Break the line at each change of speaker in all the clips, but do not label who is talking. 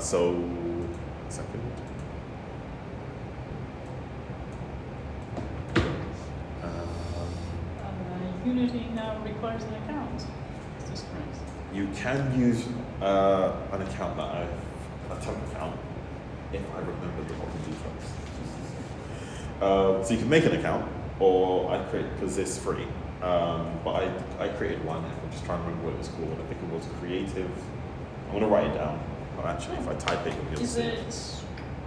So, one second.
Unity now requires an account. Is this correct?
You can use an account a temp account, if I remember the login details. So you can make an account, or I create, because it's free. But I created one. I'm just trying to remember what it was called. I think it was Creative. I'm gonna write it down. Oh, actually, if I type it, you'll see it.
Is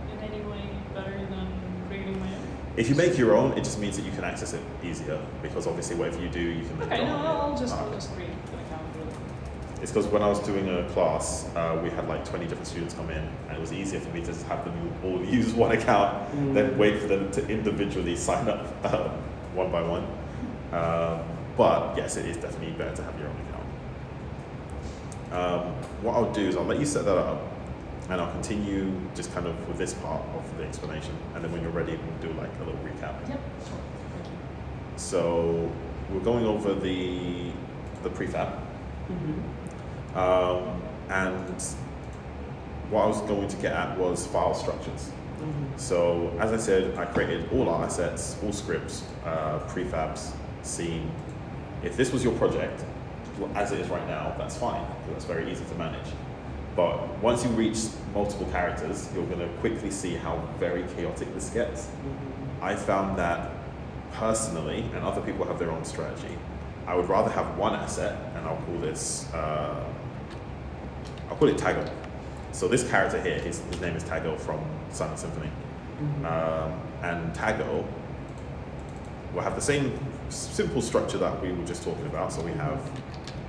it in any way better than creating my own?
If you make your own, it just means that you can access it easier, because obviously whatever you do, you can make
Okay,
your
no,
own.
I'll just create an account with it.
It's because when I was doing a class, we had like 20 different students come in, and it was easier for me to just have them all use one account, then wait for them to individually sign up one by one. But yes, it is definitely better to have your own account. What I'll do is I'll let you set that up, and I'll continue just kind of with this part of the explanation, and then when you're ready, we'll do like a little recap.
Yep, sure. Thank you.
So we're going over the prefab. And what I was going to get at was file structures. So as I said, I created all our assets, all scripts, prefabs, scene. If this was your project, as it is right now, that's fine, because that's very easy to manage. But once you reach multiple characters, you're going to quickly see how very chaotic this gets. I found that personally, and other people have their own strategy, I would rather have one asset, and I'll call this, I'll call it Tago. So this character here, his name is Tago from Silent Symphony. And Tago will have the same simple structure that we were just talking about. So we have,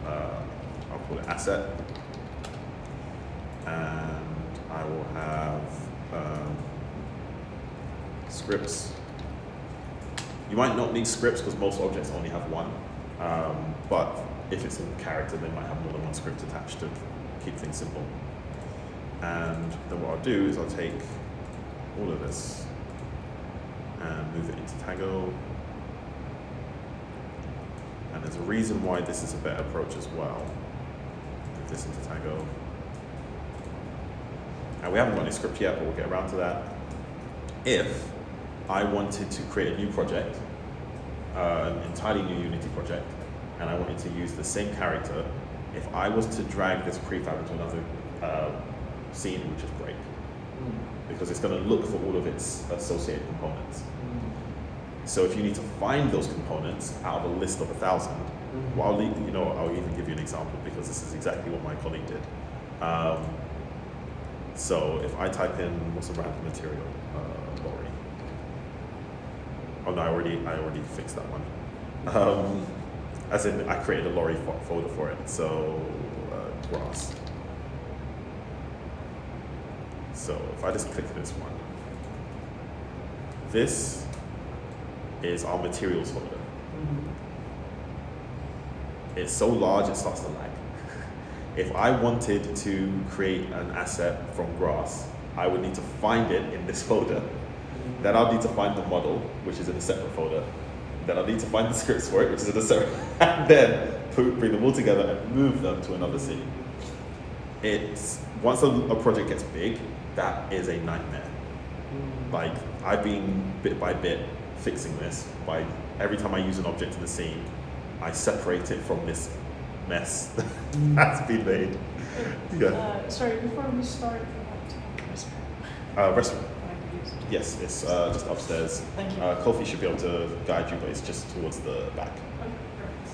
I'll call it asset, and I will have scripts. You might not need scripts because most objects only have one, but if it's a character, they might have more than one script attached to keep things simple. And then what I'll do is I'll take all of this and move it into Tago. And there's a reason why this is a better approach as well. Move this into Tago. And we haven't got any script yet, but we'll get around to that. If I wanted to create a new project, an entirely new Unity project, and I wanted to use the same character, if I was to drag this prefab into another scene, it would just break. Because it's going to look for all of its associated components. So if you need to find those components out of a list of 1,000, well, I'll even give you an example, because this is exactly what my colleague did. So if I type in what's a random material, lorry. Oh no, I already fixed that one. As in, I created a lorry folder for it. So grass. So if I just click this one, this is our materials folder. It's so large it starts to lag. If I wanted to create an asset from grass, I would need to find it in this folder. Then I'll need to find the model, which is in a separate folder. Then I'll need to find the scripts for it, which is in a separate, and then bring them all together and move them to another scene. Once a project gets big, that is a nightmare. Like, I've been bit by bit fixing this by every time I use an object in the scene, I separate it from this mess that's been made. Yeah.
Sorry, before we start,
Restaurant. Yes, it's just upstairs.
Thank you.
Kofi should be able to guide you, but it's just towards the back.
Okay, perfect.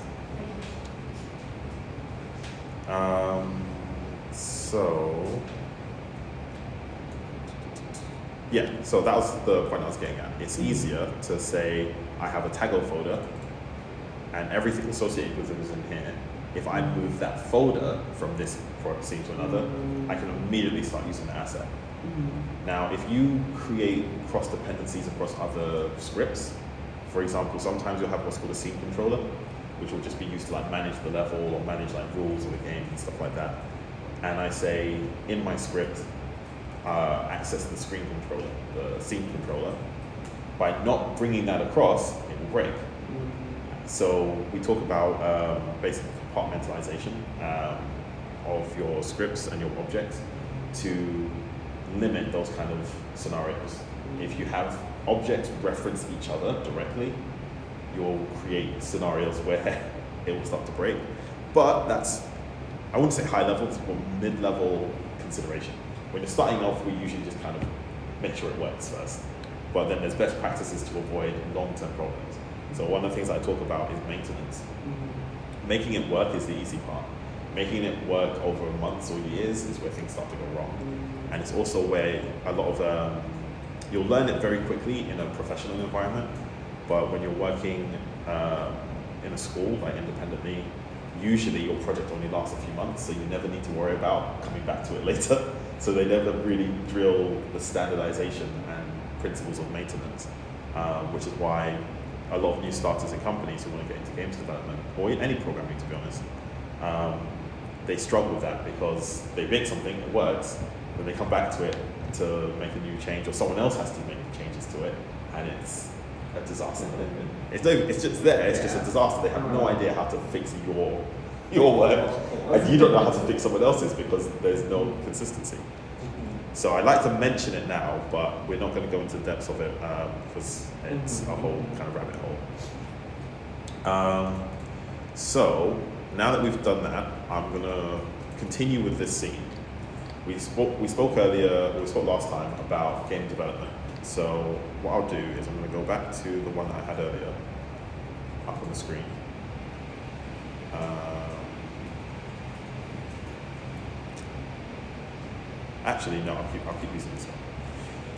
So that was the point I was getting at. It's easier to say I have a Tago folder and everything associated with it is in here. If I move that folder from this scene to another, I can immediately start using the asset. Now, if you create cross dependencies across other scripts, for example, sometimes you'll have what's called a scene controller, which will just be used to like manage the level or manage like rules of the game and stuff like that. And I say in my script, access the screen controller, the scene controller. By not bringing that across, it will break. So we talk about basic compartmentalization of your scripts and your objects. to limit those kind of scenarios. If you have objects reference each other directly, you'll create scenarios where it will start to break. But that's, I wouldn't say high level, but mid-level consideration. When you're starting off, we usually just kind of make sure it works first. But then there's best practices to avoid long-term problems. So one of the things I talk about is maintenance. Making it work is the easy part. Making it work over months or years is where things start to go wrong. And it's also where a lot of, you'll learn it very quickly in a professional environment, but when you're working in a school, like independently, usually your project only lasts a few months, so you never need to worry about coming back to it later. So they never really drill the standardization and principles of maintenance, which is why a lot of new starters in companies who want to get into games development, or any programming to be honest, they struggle with that because they make something, it works, then they come back to it to make a new change, or someone else has to make changes to it, and it's a disaster. It's just there, it's just a disaster. They have no idea how to fix your work, and you don't know how to fix someone else's because there's no consistency. So I like to mention it now, but we're not going to go into the depths of it because it's a whole kind of rabbit hole. So now that we've done that, I'm going to continue with this scene. We spoke last time about game development. So what I'll do is I'm going to go back to the one that I had earlier, up on the screen. Actually, no, I'll keep using this one.